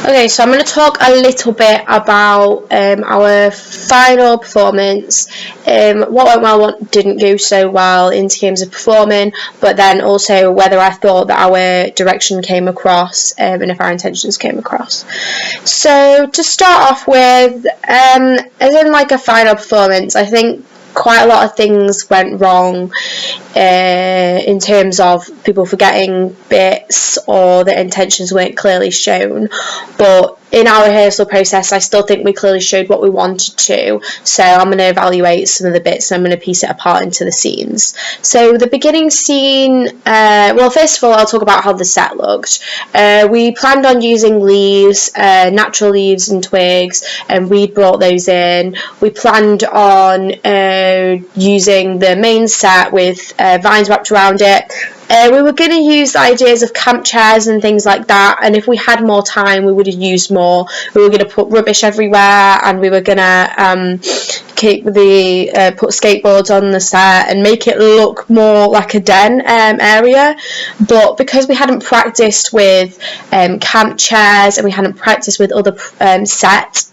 Okay, so I'm going to talk a little bit about our final performance, what went well, what didn't go so well in terms of performing, but then also whether I thought that our direction came across and if our intentions came across. So to start off with, as in like a final performance, I think quite a lot of things went wrong in terms of people forgetting bits or the intentions weren't clearly shown, but in our rehearsal process I still think we clearly showed what we wanted to, so I'm going to evaluate some of the bits and I'm going to piece it apart into the scenes. So the beginning scene, well, first of all I'll talk about how the set looked. We planned on using leaves, natural leaves and twigs, and we brought those in. We planned on using the main set with vines wrapped around it. We were going to use the ideas of camp chairs and things like that, and if we had more time we would have used more. We were going to put rubbish everywhere, and we were going to put skateboards on the set and make it look more like a den area. But because we hadn't practiced with camp chairs and we hadn't practiced with other sets,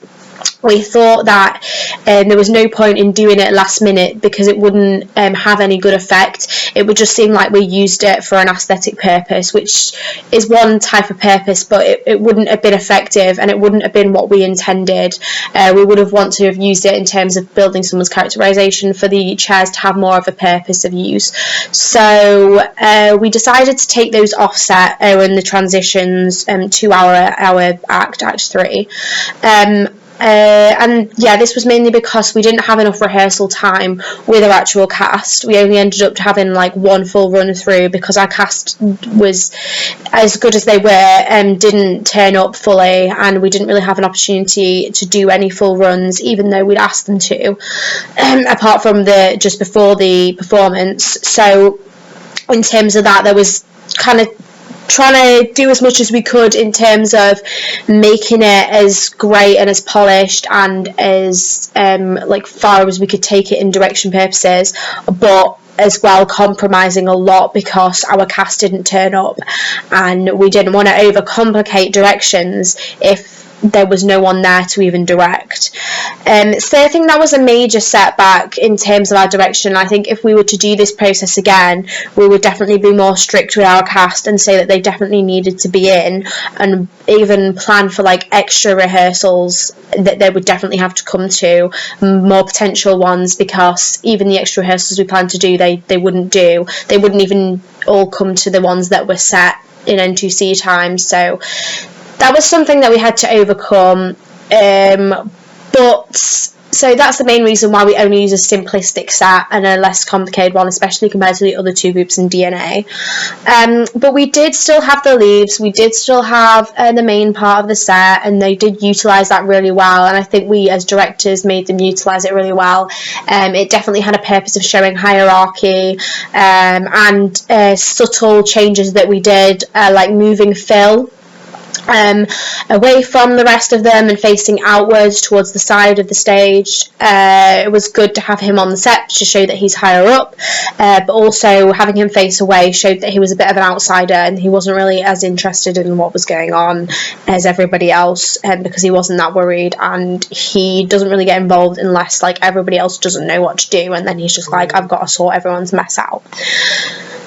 we thought that there was no point in doing it last minute because it wouldn't have any good effect. It would just seem like we used it for an aesthetic purpose, which is one type of purpose, but it wouldn't have been effective and it wouldn't have been what we intended. We would have wanted to have used it in terms of building someone's characterization for the chairs to have more of a purpose of use. So we decided to take those offset in the transitions to our act 3. And yeah, this was mainly because we didn't have enough rehearsal time with our actual cast. We only ended up having like one full run through because our cast was as good as they were and didn't turn up fully, and we didn't really have an opportunity to do any full runs even though we'd asked them to, apart from the just before the performance. So in terms of that, there was kind of trying to do as much as we could in terms of making it as great and as polished and as like far as we could take it in direction purposes, but as well compromising a lot because our cast didn't turn up and we didn't want to overcomplicate directions if there was no one there to even direct. So I think that was a major setback in terms of our direction. I think if we were to do this process again, we would definitely be more strict with our cast and say that they definitely needed to be in, and even plan for like extra rehearsals that they would definitely have to come to, more potential ones, because even the extra rehearsals we planned to do, they wouldn't even all come to the ones that were set in N2C time. So that was something that we had to overcome, but so that's the main reason why we only use a simplistic set and a less complicated one, especially compared to the other two groups in DNA. But we did still have the leaves, we did still have the main part of the set, and they did utilise that really well, and I think we as directors made them utilise it really well. It definitely had a purpose of showing hierarchy, and subtle changes that we did, like moving Phil away from the rest of them and facing outwards towards the side of the stage. It was good to have him on the set to show that he's higher up, but also having him face away showed that he was a bit of an outsider and he wasn't really as interested in what was going on as everybody else, because he wasn't that worried, and he doesn't really get involved unless like everybody else doesn't know what to do, and then he's just like, I've got to sort everyone's mess out.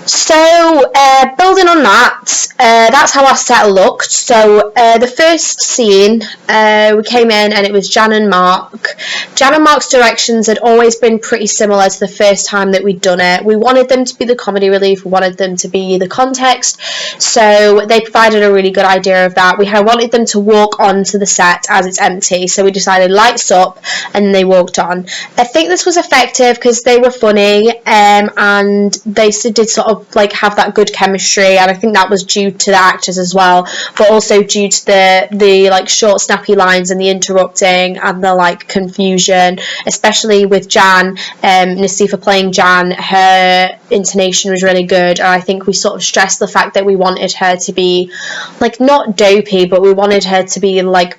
So building on that, that's how our set looked. So the first scene, we came in and it was Jan and Mark. Jan and Mark's directions had always been pretty similar to the first time that we'd done it. We wanted them to be the comedy relief, we wanted them to be the context, so they provided a really good idea of that. We had wanted them to walk onto the set as it's empty, so we decided lights up and they walked on. I think this was effective because they were funny, and they did sort of like have that good chemistry, and I think that was due to the actors as well, but also due to the like short snappy lines and the interrupting and the like confusion, especially with Jan. Nasifa playing Jan, her intonation was really good, and I think we sort of stressed the fact that we wanted her to be like not dopey, but we wanted her to be like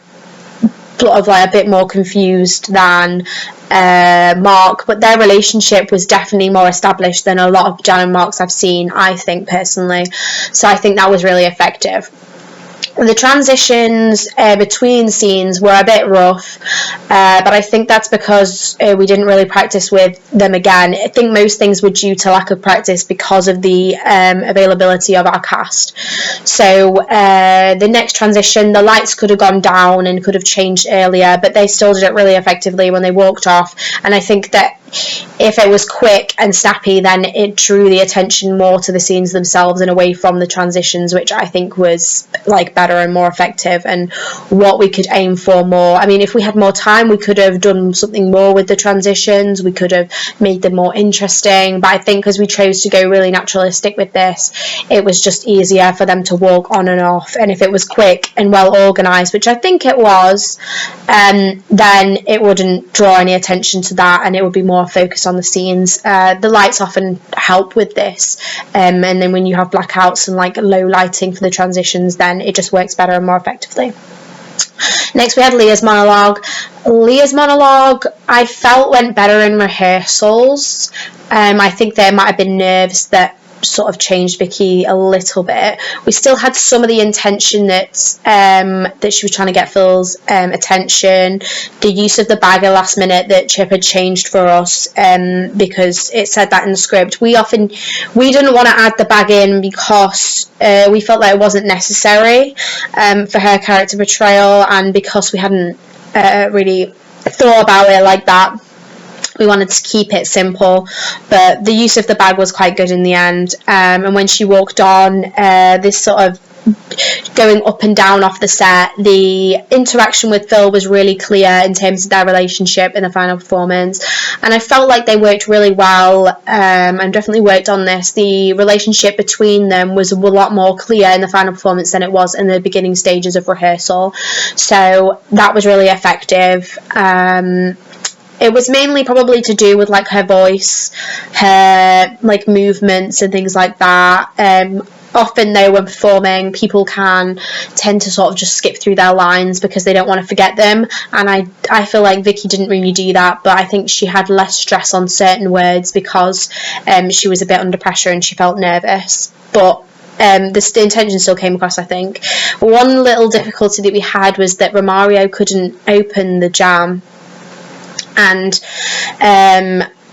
sort of like a bit more confused than Mark, but their relationship was definitely more established than a lot of Jan and Marks I've seen, I think personally, so I think that was really effective. The transitions between scenes were a bit rough, but I think that's because we didn't really practice with them again. I think most things were due to lack of practice because of the availability of our cast. So the next transition, the lights could have gone down and could have changed earlier, but they still did it really effectively when they walked off. And I think that if it was quick and snappy, then it drew the attention more to the scenes themselves and away from the transitions, which I think was like better and more effective and what we could aim for more. I mean, if we had more time, we could have done something more with the transitions. We could have made them more interesting, but I think because we chose to go really naturalistic with this, it was just easier for them to walk on and off. And if it was quick and well organised, which I think it was, then it wouldn't draw any attention to that, and it would be more focused on the scenes. The lights often help with this, and then when you have blackouts and like low lighting for the transitions, then it just works better and more effectively. Next we had Leah's monologue. Leah's monologue I felt went better in rehearsals. I think there might have been nerves that sort of changed Vicky a little bit. We still had some of the intention that she was trying to get Phil's attention. The use of the bag at last minute that Chip had changed for us, because it said that in the script. We didn't want to add the bag in because we felt that it wasn't necessary for her character portrayal, and because we hadn't really thought about it like that. We wanted to keep it simple, but the use of the bag was quite good in the end. And when she walked on, this sort of going up and down off the set, the interaction with Phil was really clear in terms of their relationship in the final performance, and I felt like they worked really well, and definitely worked on this. The relationship between them was a lot more clear in the final performance than it was in the beginning stages of rehearsal, so that was really effective. It was mainly probably to do with like her voice, her like movements and things like that. Often they were performing, people can tend to sort of just skip through their lines because they don't want to forget them, and I feel like Vicky didn't really do that, but I think she had less stress on certain words because she was a bit under pressure and she felt nervous, but the intention still came across, I think. One little difficulty that we had was that Romario couldn't open the jam, and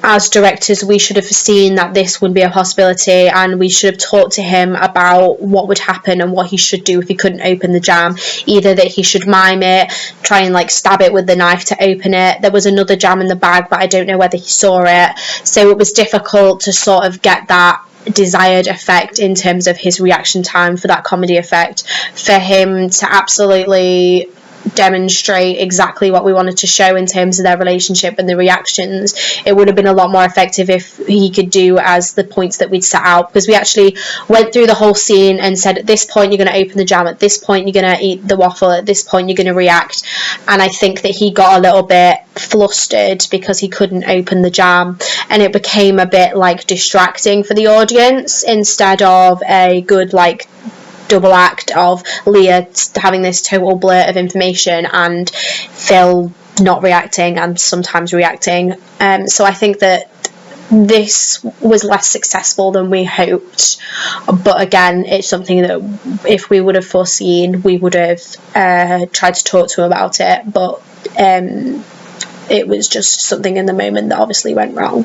as directors we should have foreseen that this would be a possibility, and we should have talked to him about what would happen and what he should do if he couldn't open the jam. Either that he should mime it, try and like stab it with the knife to open it. There was another jam in the bag, but I don't know whether he saw it, so it was difficult to sort of get that desired effect in terms of his reaction time for that comedy effect, for him to absolutely demonstrate exactly what we wanted to show in terms of their relationship and the reactions. It would have been a lot more effective if he could do as the points that we'd set out, because we actually went through the whole scene and said, at this point you're going to open the jam, at this point you're going to eat the waffle, at this point you're going to react. And I think that he got a little bit flustered because he couldn't open the jam, and it became a bit like distracting for the audience instead of a good like double act of Leah having this total blurt of information and Phil not reacting and sometimes reacting. So I think that this was less successful than we hoped, but again, it's something that if we would have foreseen, we would have tried to talk to him about it, but it was just something in the moment that obviously went wrong.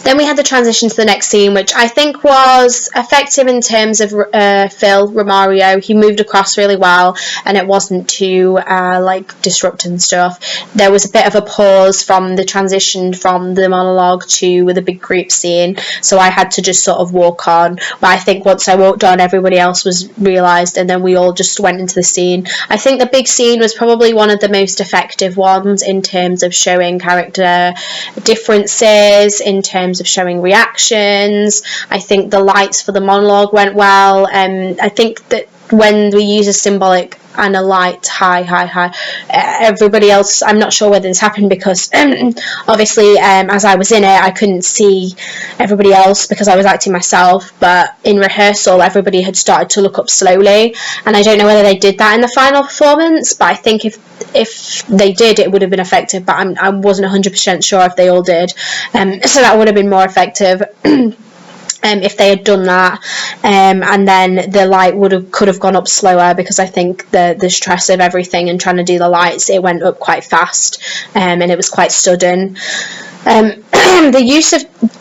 Then we had the transition to the next scene, which I think was effective in terms of Phil, Romario. He moved across really well, and it wasn't too like disruptive and stuff. There was a bit of a pause from the transition from the monologue to the big group scene, so I had to just sort of walk on. But I think once I walked on, everybody else was realised, and then we all just went into the scene. I think the big scene was probably one of the most effective ones in terms of showing character differences, in terms of showing reactions. I think the lights for the monologue went well. I think that when we use a symbolic and a light high, everybody else, I'm not sure whether this happened because obviously as I was in it I couldn't see everybody else because I was acting myself, but in rehearsal everybody had started to look up slowly, and I don't know whether they did that in the final performance, but I think if they did it would have been effective, but I wasn't 100% sure if they all did, so that would have been more effective. if they had done that, and then the light could have gone up slower, because I think the stress of everything and trying to do the lights, it went up quite fast, and it was quite sudden.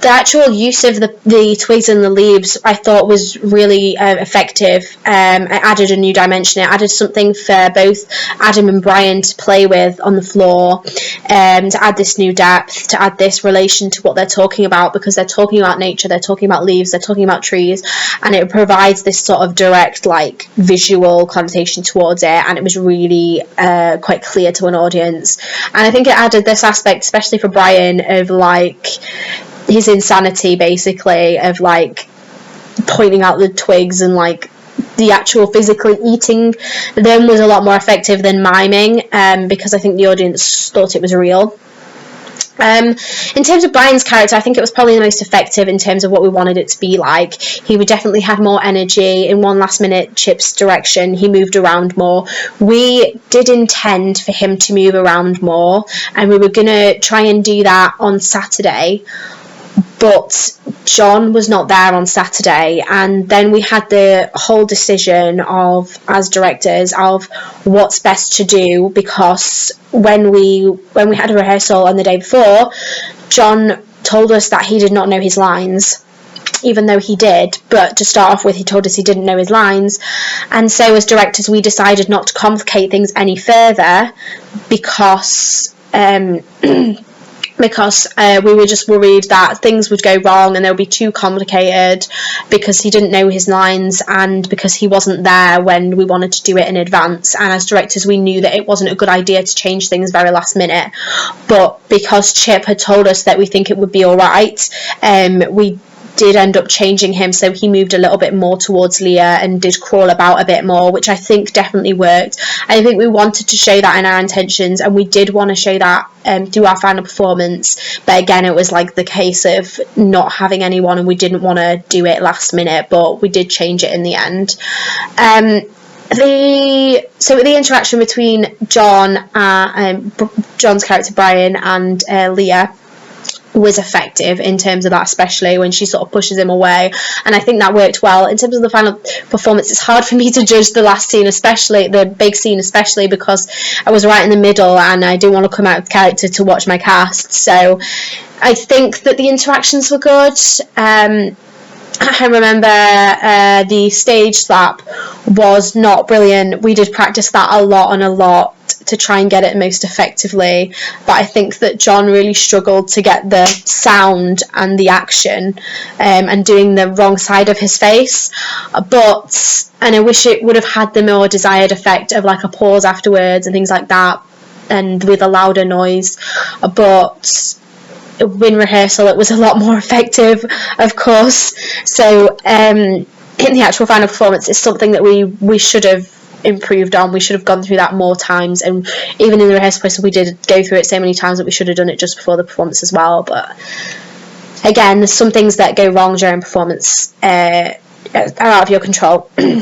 The actual use of the twigs and the leaves, I thought was really effective. It added a new dimension. It added something for both Adam and Brian to play with on the floor, to add this new depth, to add this relation to what they're talking about, because they're talking about nature, they're talking about leaves, they're talking about trees, and it provides this sort of direct, like, visual connotation towards it, and it was really quite clear to an audience. And I think it added this aspect, especially for Brian, of like his insanity, basically, of like pointing out the twigs, and like the actual physically eating them was a lot more effective than miming, because I think the audience thought it was real. In terms of Brian's character, I think it was probably the most effective in terms of what we wanted it to be like. He would definitely have more energy. In one last minute Chip's direction, he moved around more. We did intend for him to move around more, and we were going to try and do that on Saturday, but John was not there on Saturday, and then we had the whole decision of, as directors, of what's best to do, because when we had a rehearsal on the day before, John told us that he did not know his lines, even though he did. But to start off with, he told us he didn't know his lines, and so as directors we decided not to complicate things any further, because we were just worried that things would go wrong and they would be too complicated, because he didn't know his lines and because he wasn't there when we wanted to do it in advance. And as directors, we knew that it wasn't a good idea to change things very last minute, but because Chip had told us that we think it would be alright, we did end up changing him, so he moved a little bit more towards Leah and did crawl about a bit more, which I think definitely worked. I think we wanted to show that in our intentions, and we did want to show that through our final performance, but again, it was like the case of not having anyone, and we didn't want to do it last minute, but we did change it in the end. The interaction between John's character Brian and Leah was effective in terms of that, especially when she sort of pushes him away, and I think that worked well. In terms of the final performance, it's hard for me to judge the last scene, especially the big scene, especially because I was right in the middle and I didn't want to come out of character to watch my cast. So I think that the interactions were good. I remember the stage slap was not brilliant. We did practice that a lot to try and get it most effectively, but I think that John really struggled to get the sound and the action, and doing the wrong side of his face, and I wish it would have had the more desired effect of like a pause afterwards and things like that, and with a louder noise, but in rehearsal it was a lot more effective, of course. So in the actual final performance, it's something that we should have improved on. We should have gone through that more times, and even in the rehearsal process we did go through it so many times that we should have done it just before the performance as well. But again, there's some things that go wrong during performance are out of your control. Building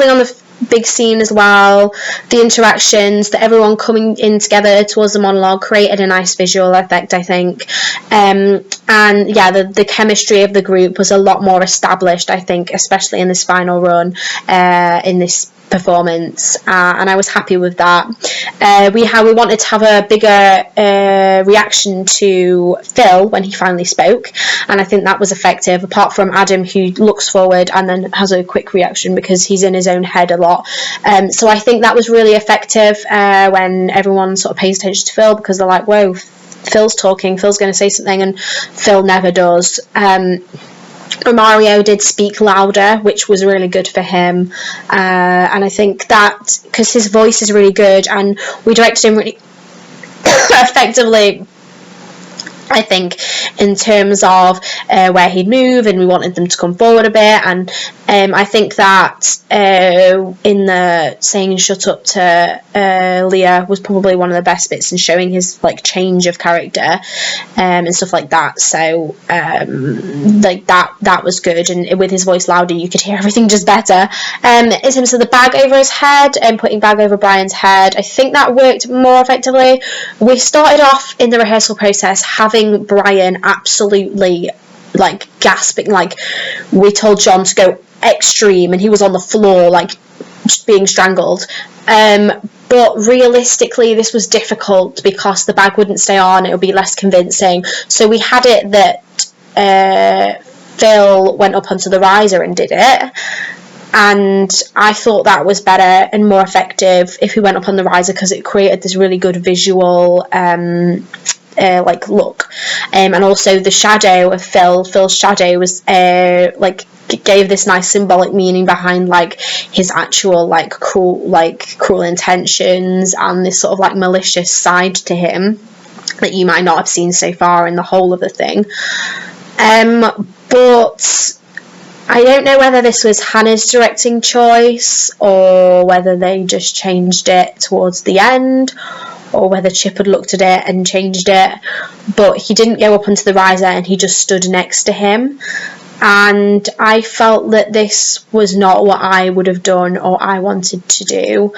on the big scene as well, the interactions, that everyone coming in together towards the monologue created a nice visual effect, I think, and yeah, the chemistry of the group was a lot more established, I think, especially in this final run, in this performance, and I was happy with that. We wanted to have a bigger reaction to Phil when he finally spoke, and I think that was effective, apart from Adam, who looks forward and then has a quick reaction because he's in his own head a lot. So I think that was really effective when everyone sort of pays attention to Phil, because they're like, whoa, Phil's talking, Phil's going to say something, and Phil never does. Mario did speak louder, which was really good for him, and I think that because his voice is really good and we directed him really effectively, I think, in terms of where he'd move, and we wanted them to come forward a bit, and I think that in the saying shut up to Leah was probably one of the best bits in showing his like change of character, and stuff like that. So like that was good, and with his voice louder you could hear everything just better. In terms of the bag over his head and putting bag over Brian's head, I think that worked more effectively. We started off in the rehearsal process having Brian Brian absolutely like gasping, like we told John to go extreme and he was on the floor like being strangled. But realistically this was difficult because the bag wouldn't stay on, it would be less convincing, so we had it that Phil went up onto the riser and did it, and I thought that was better and more effective if he went up on the riser because it created this really good visual like look, and also the shadow of Phil's shadow was like gave this nice symbolic meaning behind like his actual like cruel intentions and this sort of like malicious side to him that you might not have seen so far in the whole of the thing. But I don't know whether this was Hannah's directing choice or whether they just changed it towards the end, or whether Chip had looked at it and changed it, but he didn't go up onto the riser and he just stood next to him, and I felt that this was not what I would have done or I wanted to do,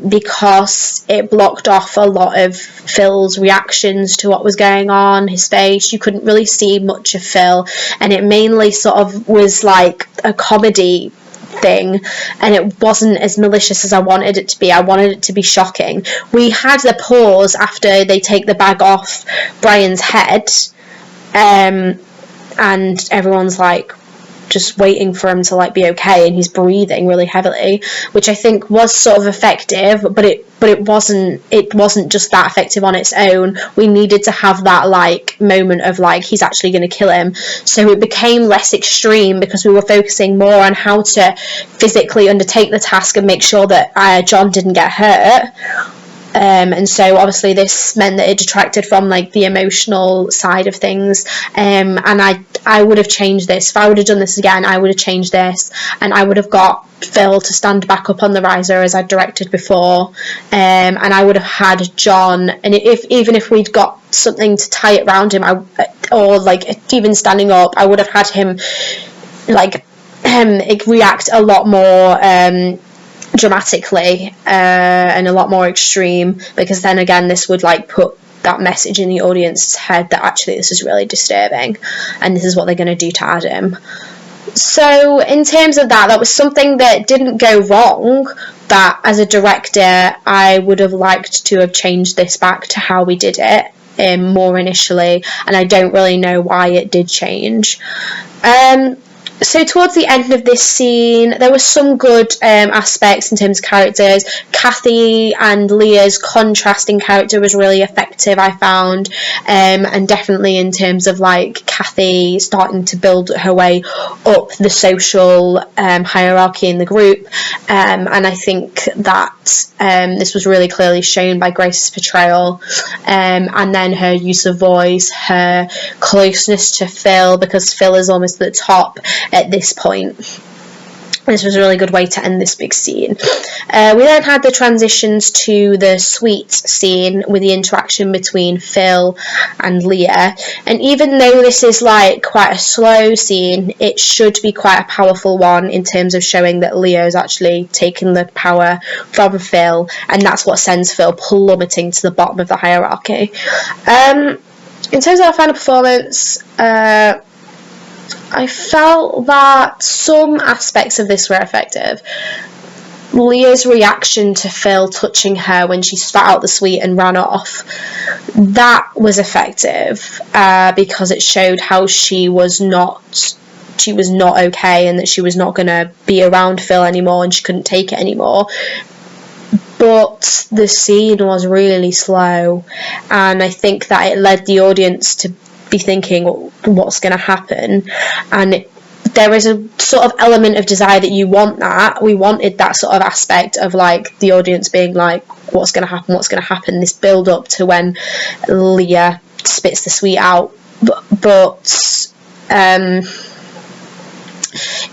because it blocked off a lot of Phil's reactions to what was going on, his face. You couldn't really see much of Phil, and it mainly sort of was like a comedy thing, and it wasn't as malicious as I wanted it to be. I wanted it to be shocking. We had the pause after they take the bag off Brian's head, and everyone's like just waiting for him to like be okay, and he's breathing really heavily, which I think was sort of effective, but it wasn't just that effective on its own. We needed to have that like moment of like he's actually going to kill him, so it became less extreme because we were focusing more on how to physically undertake the task and make sure that John didn't get hurt. And so obviously this meant that it detracted from like the emotional side of things, and I would have changed this. If I would have done this again, I would have changed this, and I would have got Phil to stand back up on the riser as I directed before, and I would have had John, and even if we'd got something to tie it around him, or like even standing up, I would have had him like react a lot more dramatically and a lot more extreme, because then again this would like put that message in the audience's head that actually this is really disturbing and this is what they're going to do to Adam. So in terms of that was something that didn't go wrong, that as a director I would have liked to have changed this back to how we did it more initially, and I don't really know why it did change. So towards the end of this scene, there were some good aspects in terms of characters. Kathy and Leah's contrasting character was really effective, I found, and definitely in terms of like Kathy starting to build her way up the social hierarchy in the group, and I think that this was really clearly shown by Grace's portrayal, and then her use of voice, her closeness to Phil, because Phil is almost at the top at this point. This was a really good way to end this big scene. We then had the transitions to the suite scene with the interaction between Phil and Leah, and even though this is like quite a slow scene, it should be quite a powerful one in terms of showing that Leah is actually taking the power from Phil, and that's what sends Phil plummeting to the bottom of the hierarchy. In terms of our final performance, I felt that some aspects of this were effective. Leah's reaction to Phil touching her when she spat out the sweet and ran off, that was effective, because it showed how she was not okay, and that she was not going to be around Phil anymore and she couldn't take it anymore. But the scene was really slow, and I think that it led the audience to be thinking what's going to happen, and there is a sort of element of desire that you want that. We wanted that sort of aspect of like the audience being like, what's going to happen, this build up to when Leah spits the sweet out, but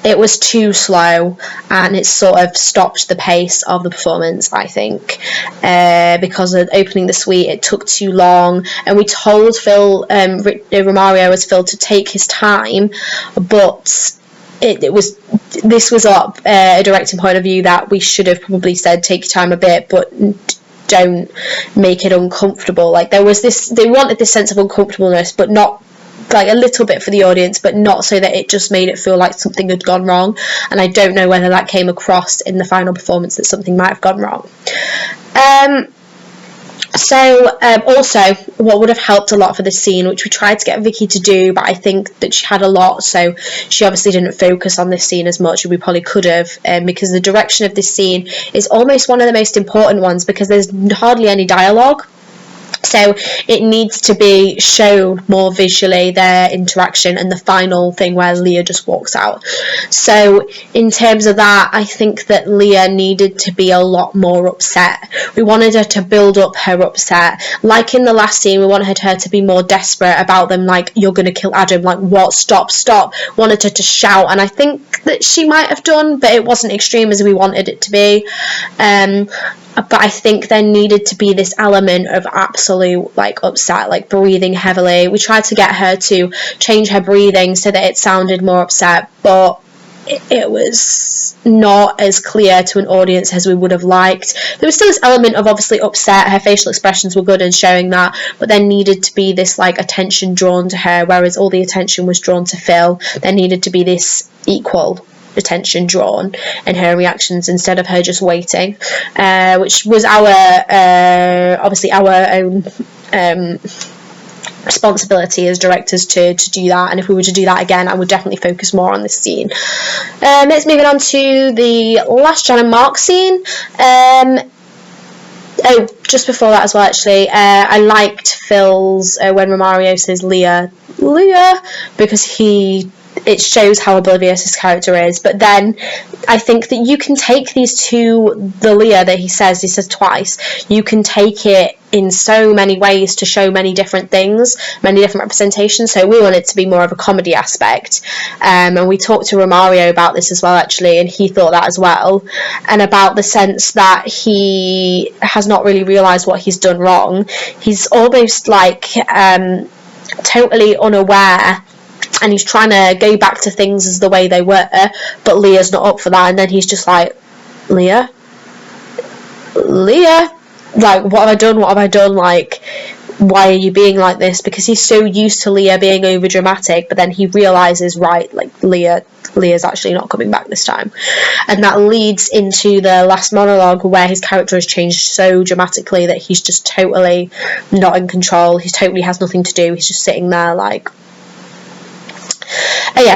it was too slow, and it sort of stopped the pace of the performance, I think, because of opening the suite, it took too long, and we told Phil, Romario as Phil, to take his time, but this was a directing point of view that we should have probably said take your time a bit, but don't make it uncomfortable. Like, there was this, they wanted this sense of uncomfortableness, but not, like, a little bit for the audience, but not so that it just made it feel like something had gone wrong. And I don't know whether that came across in the final performance, that something might have gone wrong. Also, what would have helped a lot for this scene, which we tried to get Vicky to do, but I think that she had a lot, so she obviously didn't focus on this scene as much as we probably could have, because the direction of this scene is almost one of the most important ones, because there's hardly any dialogue. So it needs to be shown more visually, their interaction, and the final thing where Leah just walks out. So in terms of that, I think that Leah needed to be a lot more upset. We wanted her to build up her upset. Like in the last scene, we wanted her to be more desperate about them, like, you're going to kill Adam, like, what, stop. Wanted her to shout, and I think that she might have done, but it wasn't extreme as we wanted it to be. But I think there needed to be this element of absolute, like, upset, like breathing heavily. We tried to get her to change her breathing so that it sounded more upset, but it was not as clear to an audience as we would have liked. There was still this element of obviously upset. Her facial expressions were good in showing that, but there needed to be this, like, attention drawn to her, whereas all the attention was drawn to Phil. There needed to be this equal attention drawn in her reactions instead of her just waiting, which was our obviously our own responsibility as directors to do that. And if we were to do that again, I would definitely focus more on this scene. Let's move on to the last Jan and Mark scene. Just before that as well, actually, I liked Phil's when Romario says Leah, because it shows how oblivious his character is. But then I think that you can take these two, the Leah that he says twice, you can take it in so many ways to show many different things, many different representations. So we want it to be more of a comedy aspect, and we talked to Romario about this as well, actually, and he thought that as well, and about the sense that he has not really realised what he's done wrong. He's almost like totally unaware, and he's trying to go back to things as the way they were, but Leah's not up for that. And then he's just like, Leah, like, what have I done, like, why are you being like this? Because he's so used to Leah being over dramatic, but then he realises, right, like, Leah's actually not coming back this time. And that leads into the last monologue, where his character has changed so dramatically that he's just totally not in control. He totally has nothing to do. He's just sitting there like,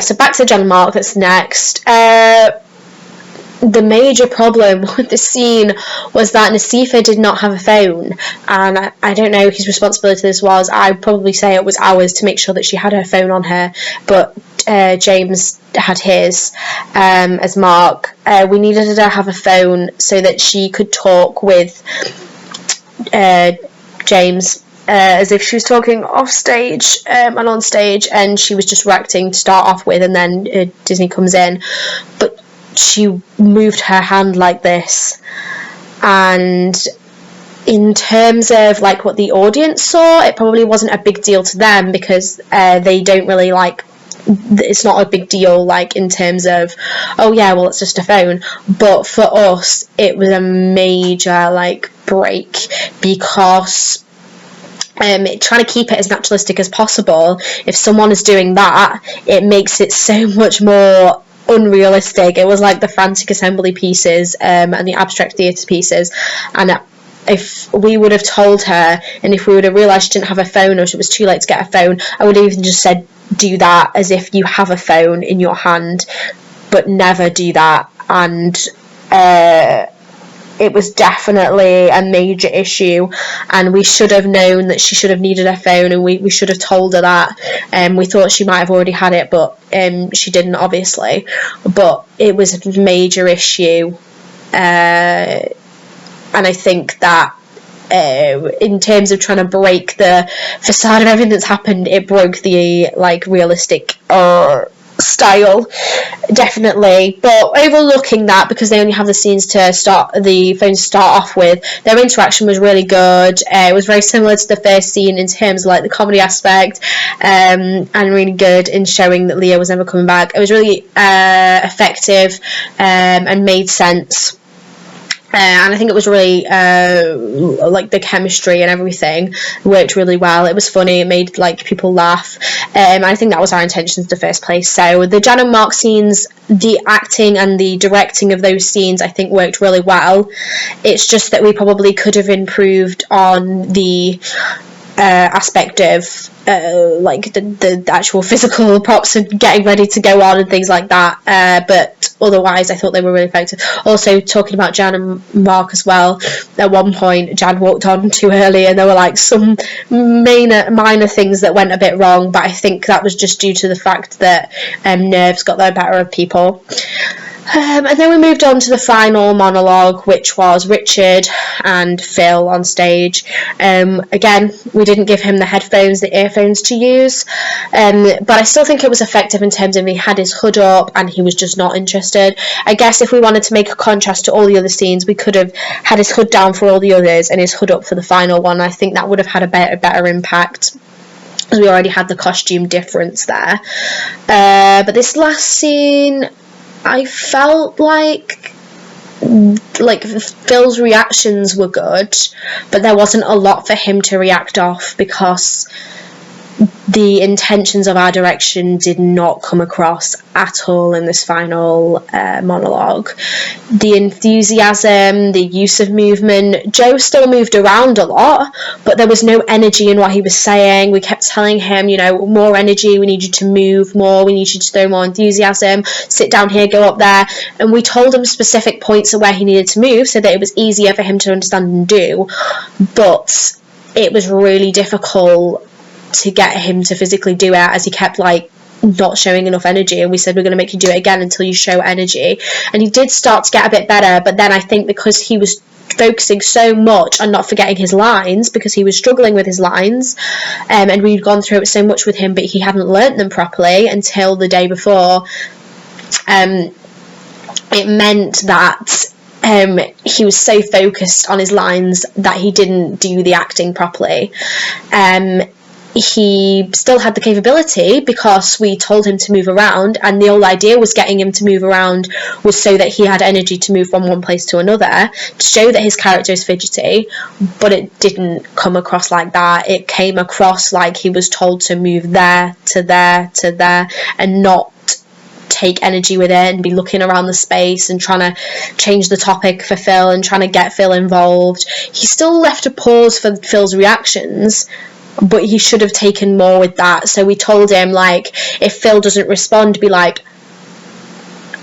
so back to Jan and Mark, that's next. The major problem with the scene was that Naseefa did not have a phone, and I don't know whose responsibility this was. I'd probably say it was ours to make sure that she had her phone on her, but James had his as Mark. We needed her to have a phone so that she could talk with James as if she was talking off stage and on stage, and she was just reacting to start off with, and then Disney comes in. But she moved her hand like this, and in terms of like what the audience saw, it probably wasn't a big deal to them, because they don't really like, it's not a big deal, like, in terms of, oh yeah, well, it's just a phone. But for us, it was a major, like, break, because trying to keep it as naturalistic as possible, if someone is doing that, it makes it so much more unrealistic. It was like the frantic assembly pieces and the abstract theatre pieces, and if we would have told her, and if we would have realised she didn't have a phone, or it was too late to get a phone, I would have even just said, do that as if you have a phone in your hand, but never do that. And it was definitely a major issue, and we should have known that she should have needed her phone, and we should have told her that. We thought she might have already had it, but she didn't, obviously. But it was a major issue, and I think that in terms of trying to break the facade of everything that's happened, it broke the, like, realistic style, definitely. But overlooking that, because they only have the phones to start off with, their interaction was really good. It was very similar to the first scene in terms of, like, the comedy aspect, and really good in showing that Leah was never coming back. It was really effective and made sense. And I think it was really like the chemistry and everything worked really well. It was funny, it made like people laugh. I think that was our intentions in the first place. So the Jan and Mark scenes, the acting and the directing of those scenes, I think worked really well. It's just that we probably could have improved on the aspect of like the actual physical props of getting ready to go on and things like that, but otherwise I thought they were really effective. Also, talking about Jan and Mark as well, at one point Jan walked on too early and there were like some minor things that went a bit wrong, but I think that was just due to the fact that nerves got the better of people. And then we moved on to the final monologue, which was Richard and Phil on stage. Again, we didn't give him the headphones, the earphones to use, but I still think it was effective in terms of he had his hood up and he was just not interested. I guess if we wanted to make a contrast to all the other scenes, we could have had his hood down for all the others and his hood up for the final one. I think that would have had a better impact, because we already had the costume difference there. But this last scene, I felt like Phil's reactions were good, but there wasn't a lot for him to react off because the intentions of our direction did not come across at all in this final monologue. The enthusiasm, the use of movement, Joe still moved around a lot, but there was no energy in what he was saying. We kept telling him, more energy, we need you to move more, we need you to throw more enthusiasm, sit down here, go up there, and we told him specific points of where he needed to move so that it was easier for him to understand and do, but it was really difficult to get him to physically do it, as he kept not showing enough energy, and we said we're going to make you do it again until you show energy, and he did start to get a bit better, but then I think because he was focusing so much on not forgetting his lines, because he was struggling with his lines, and we'd gone through it so much with him, but he hadn't learnt them properly until the day before, it meant that he was so focused on his lines that he didn't do the acting properly. He still had the capability because we told him to move around, and the whole idea was getting him to move around was so that he had energy to move from one place to another, to show that his character is fidgety, but it didn't come across like that. It came across like he was told to move there to there to there and not take energy with it and be looking around the space and trying to change the topic for Phil and trying to get Phil involved. He still left a pause for Phil's reactions, but he should have taken more with that. So we told him, if Phil doesn't respond, be like,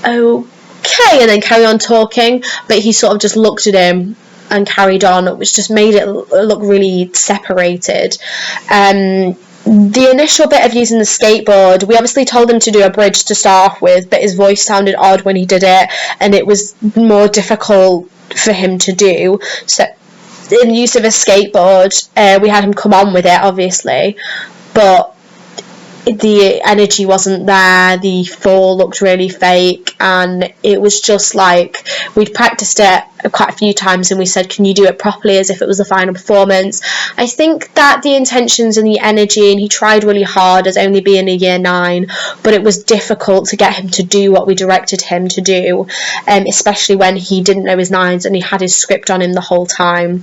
okay, and then carry on talking, but he sort of just looked at him and carried on, which just made it look really separated. The initial bit of using the skateboard, we obviously told him to do a bridge to start off with, but his voice sounded odd when he did it, and it was more difficult for him to do. So in use of a skateboard, we had him come on with it, obviously, but the energy wasn't there, the fall looked really fake, and it was just we'd practiced it quite a few times and we said, can you do it properly as if it was the final performance? I think that the intentions and the energy, and he tried really hard as only being a year 9, but it was difficult to get him to do what we directed him to do, especially when he didn't know his lines and he had his script on him the whole time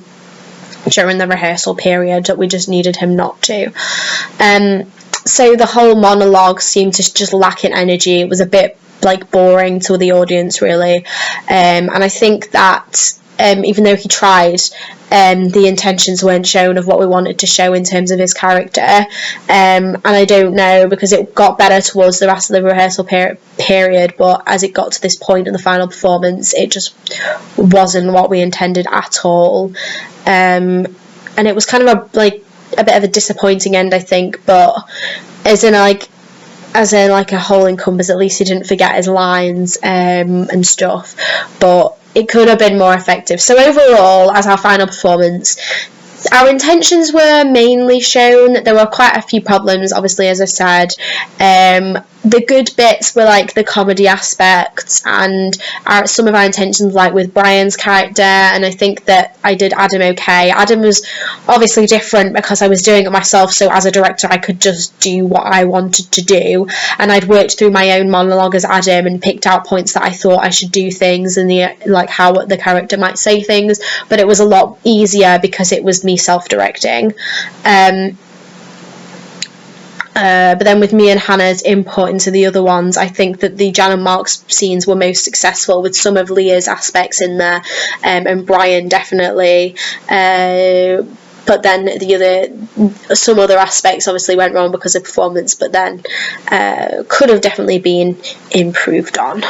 during the rehearsal period that we just needed him not to. So the whole monologue seemed to just lack in energy. It was a bit boring to the audience, really, and I think that even though he tried, the intentions weren't shown of what we wanted to show in terms of his character, and I don't know, because it got better towards the rest of the rehearsal period, but as it got to this point in the final performance, it just wasn't what we intended at all, and it was kind of a bit of a disappointing end, I think, but as in a whole encompass, at least he didn't forget his lines and stuff, but it could have been more effective. So overall, as our final performance, our intentions were mainly shown. There were quite a few problems, obviously, as I said, the good bits were like the comedy aspects and some of our intentions, like with Brian's character, and I think that I did Adam okay. Adam was obviously different because I was doing it myself, so as a director I could just do what I wanted to do, and I'd worked through my own monologue as Adam and picked out points that I thought I should do things and the like how the character might say things, but it was a lot easier because it was me self-directing. But then with me and Hannah's input into the other ones, I think that the Jan and Mark's scenes were most successful, with some of Leah's aspects in there, and Brian definitely. But then some other aspects obviously went wrong because of performance, but then could have definitely been improved on.